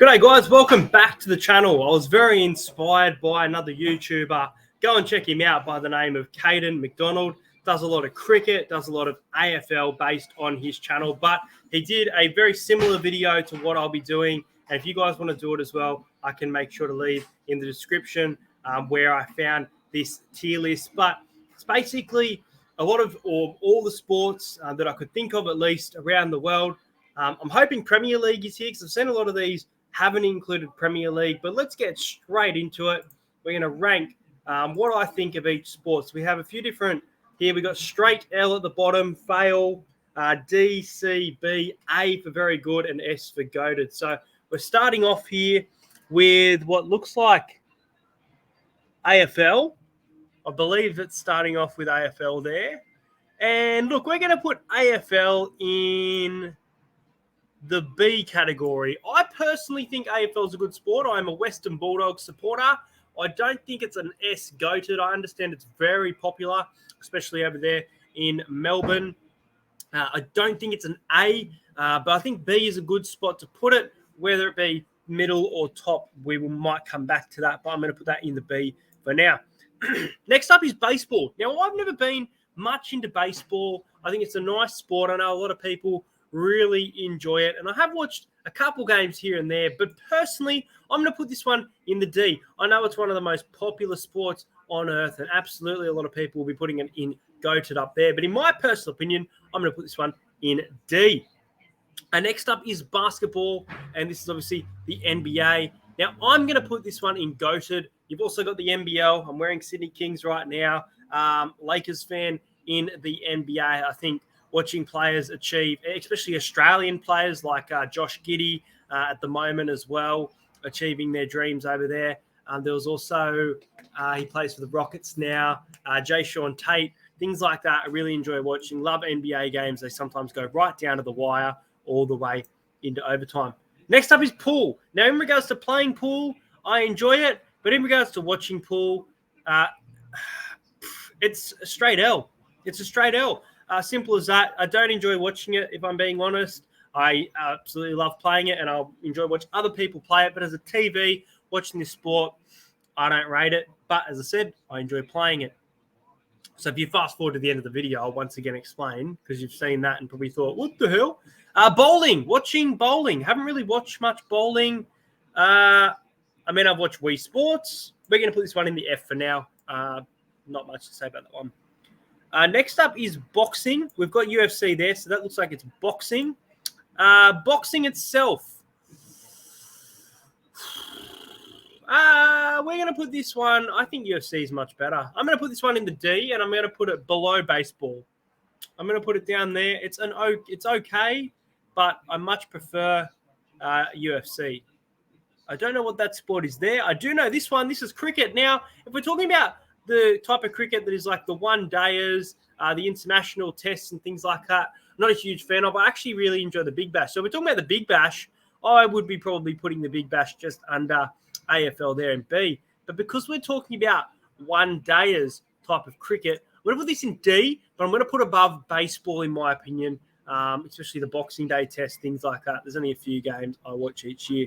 G'day guys, welcome back to the channel. I was very inspired by another YouTuber. Go and check him out by the name of Caden McDonald. Does a lot of cricket, does a lot of AFL based on his channel, but he did a very similar video to what I'll be doing. And if you guys want to do it as well, I can make sure to leave in the description where I found this tier list. But it's basically a lot of all the sports that I could think of, at least around the world. I'm hoping Premier League is here because I've seen a lot of these haven't included Premier League, but let's get straight into it. We're going to rank what I think of each sport. So we have a few different here. We got straight L at the bottom, fail, D, C, B, A for very good, and S for goated. So we're starting off here with what looks like AFL. I believe it's starting off with AFL there. And look, we're going to put AFL in the B category. I personally think AFL is a good sport. I'm a Western Bulldogs supporter. I don't think it's an S goated. I understand it's very popular, especially over there in Melbourne. I don't think it's an A, but I think B is a good spot to put it, whether it be middle or top. We might come back to that, but I'm going to put that in the B for now. Next up is baseball. Now, I've never been much into baseball. I think it's a nice sport. I know a lot of people really enjoy it, and I have watched a couple games here and there, but personally I'm going to put this one in the D. I know it's one of the most popular sports on earth, and absolutely a lot of people will be putting it in goated up there, but in my personal opinion I'm going to put this one in D. And next up is basketball, and this is obviously the NBA. Now I'm going to put this one in goated. You've also got the NBL. I'm wearing Sydney Kings right now. Lakers fan in the NBA. I think watching players achieve, especially Australian players like Josh Giddey at the moment as well, achieving their dreams over there. There was also, he plays for the Rockets now, Jay Sean Tate, things like that. I really enjoy watching. Love NBA games. They sometimes go right down to the wire all the way into overtime. Next up is pool. Now, in regards to playing pool, I enjoy it. But in regards to watching pool, it's a straight L. It's a straight L. Simple as that. I don't enjoy watching it, if I'm being honest. I absolutely love playing it, and I'll enjoy watching other people play it. But as a TV, watching this sport, I don't rate it. But as I said, I enjoy playing it. So if you fast forward to the end of the video, I'll once again explain, because you've seen that and probably thought, what the hell? Bowling. Watching bowling. Haven't really watched much bowling. I've watched Wii Sports. We're going to put this one in the F for now. Not much to say about that one. Next up is boxing. We've got UFC there, so that looks like it's boxing. Boxing itself. We're going to put this one, I think UFC is much better. I'm going to put this one in the D, and I'm going to put it below baseball. I'm going to put it down there. It's okay, but I much prefer UFC. I don't know what that sport is there. I do know this one. This is cricket. Now, if we're talking about the type of cricket that is like the one-dayers, the international tests and things like that, I'm not a huge fan of. I actually really enjoy the Big Bash. So if we're talking about the Big Bash, I would be probably putting the Big Bash just under AFL there in B. But because we're talking about one-dayers type of cricket, I'm going to put this in D, but I'm going to put above baseball in my opinion, especially the Boxing Day test, things like that. There's only a few games I watch each year.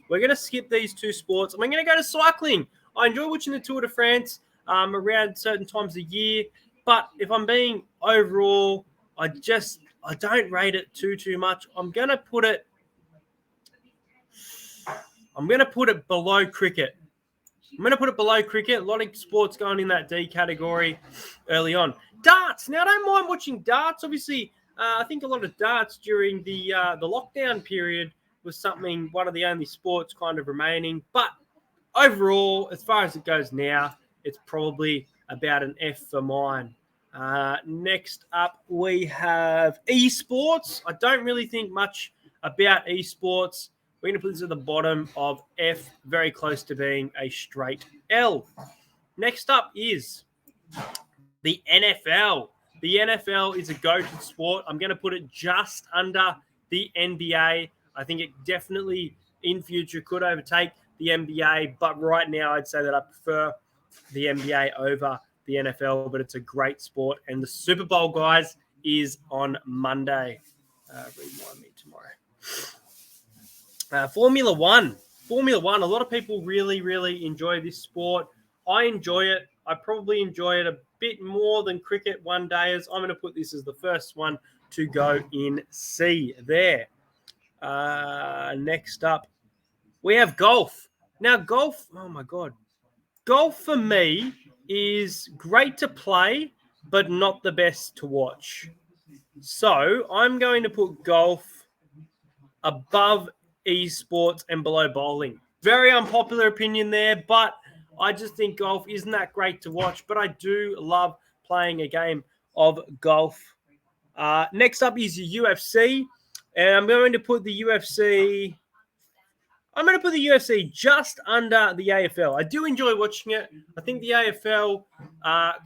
We're going to skip these two sports, and we're going to go to cycling. I enjoy watching the Tour de France around certain times of year, but if I'm being overall, I don't rate it too much. I'm going to put it below cricket. A lot of sports going in that D category early on. Darts. Now, I don't mind watching darts. Obviously, I think a lot of darts during the lockdown period was one of the only sports kind of remaining. But overall, as far as it goes now, it's probably about an F for mine. Next up, we have esports. I don't really think much about esports. We're going to put this at the bottom of F, very close to being a straight L. Next up is the NFL. The NFL is a go-to sport. I'm going to put it just under the NBA. I think it definitely in future could overtake the NBA, but right now I'd say that I prefer the NBA over the NFL, but it's a great sport. And the Super Bowl, guys, is on Monday. Remind me tomorrow. Formula One. Formula One. A lot of people really, really enjoy this sport. I enjoy it. I probably enjoy it a bit more than cricket one dayers. I'm going to put this as the first one to go in C there. Next up, we have golf. Now, golf, oh my God. Golf for me is great to play, but not the best to watch. So I'm going to put golf above esports and below bowling. Very unpopular opinion there, but I just think golf isn't that great to watch, but I do love playing a game of golf. Next up is the UFC, and I'm going to put the UFC just under the AFL. I do enjoy watching it. I think the AFL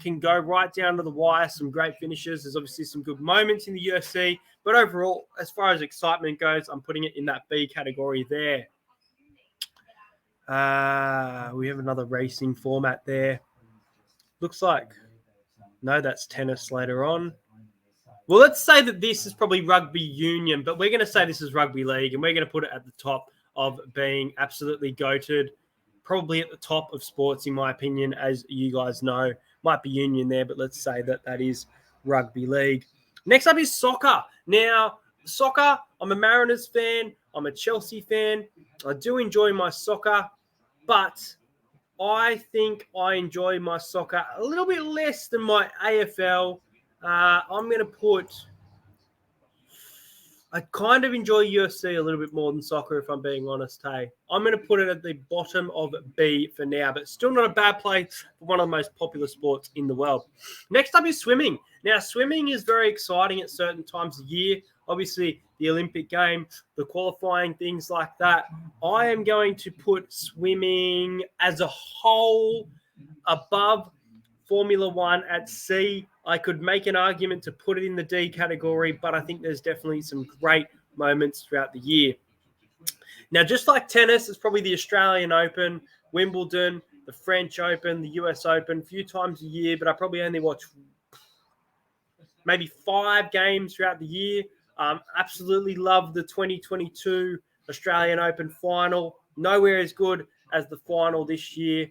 can go right down to the wire. Some great finishes. There's obviously some good moments in the UFC. But overall, as far as excitement goes, I'm putting it in that B category there. We have another racing format there. Looks like, no, that's tennis later on. Well, let's say that this is probably rugby union, but we're going to say this is rugby league, and we're going to put it at the top of being absolutely goated, probably at the top of sports, in my opinion, as you guys know. Might be union there, but let's say that that is rugby league. Next up is soccer. Now, soccer, I'm a Mariners fan. I'm a Chelsea fan. I do enjoy my soccer, but I think I enjoy my soccer a little bit less than my AFL. I'm going to put... I kind of enjoy UFC a little bit more than soccer, if I'm being honest, hey. I'm going to put it at the bottom of B for now, but still not a bad place for one of the most popular sports in the world. Next up is swimming. Now, swimming is very exciting at certain times of year. Obviously, the Olympic game, the qualifying, things like that. I am going to put swimming as a whole above Formula One at C. I could make an argument to put it in the D category, but I think there's definitely some great moments throughout the year. Now, just like tennis, it's probably the Australian Open, Wimbledon, the French Open, the US Open, a few times a year, but I probably only watch maybe 5 games throughout the year. Absolutely love the 2022 Australian Open final. Nowhere as good as the final this year.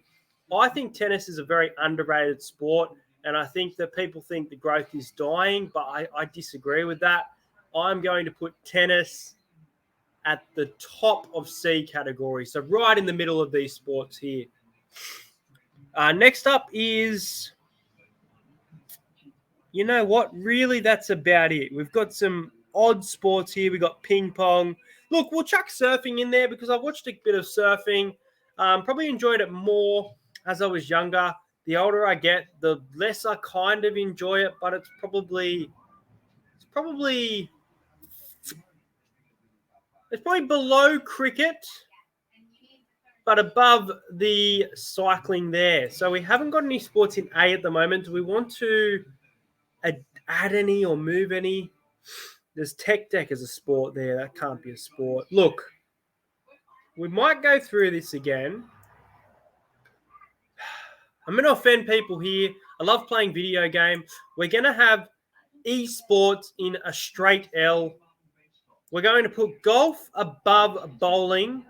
I think tennis is a very underrated sport, and I think that people think the growth is dying, but I disagree with that. I'm going to put tennis at the top of C category, so right in the middle of these sports here. Next up is, you know what? Really, that's about it. We've got some odd sports here. We've got ping pong. Look, we'll chuck surfing in there because I watched a bit of surfing. Probably enjoyed it more as I was younger. The older I get, the less I kind of enjoy it, but it's probably below cricket, but above the cycling there. So we haven't got any sports in A at the moment. Do we want to add any or move any? There's tech deck as a sport there. That can't be a sport. Look, we might go through this again. I'm going to offend people here. I love playing video games. We're going to have esports in a straight L. We're going to put golf above bowling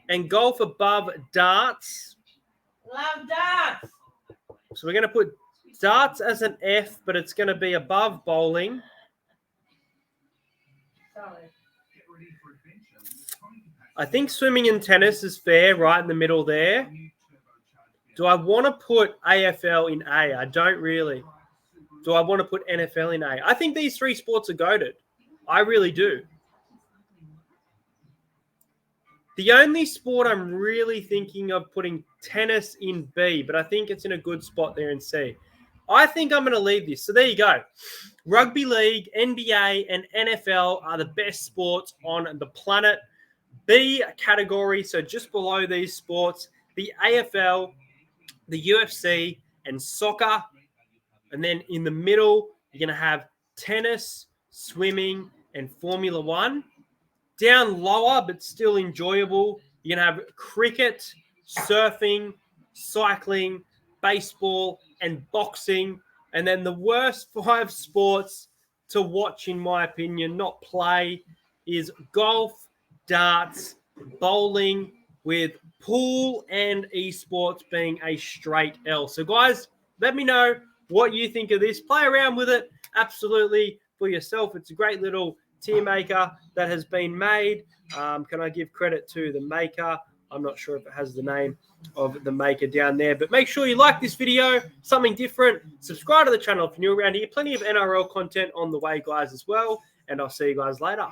and golf above darts. Love darts. So we're going to put darts as an F, but it's going to be above bowling. Sorry. I think swimming and tennis is fair, right in the middle there. Do I want to put AFL in A? I don't really. Do I want to put NFL in A? I think these 3 sports are goated. I really do. The only sport I'm really thinking of putting tennis in B, but I think it's in a good spot there in C. I think I'm going to leave this. So there you go. Rugby league, NBA, and NFL are the best sports on the planet. B category, so just below these sports, the AFL, the UFC, and soccer. And then in the middle, you're going to have tennis, swimming, and Formula One. Down lower, but still enjoyable, you're going to have cricket, surfing, cycling, baseball, and boxing. And then the worst 5 sports to watch, in my opinion, not play, is golf, darts, bowling, with pool and esports being a straight L. So, guys, let me know what you think of this. Play around with it absolutely for yourself. It's a great little tier maker that has been made. Can I give credit to the maker? I'm not sure if it has the name of the maker down there, but make sure you like this video, something different. Subscribe to the channel if you're new around here. Plenty of NRL content on the way, guys, as well. And I'll see you guys later.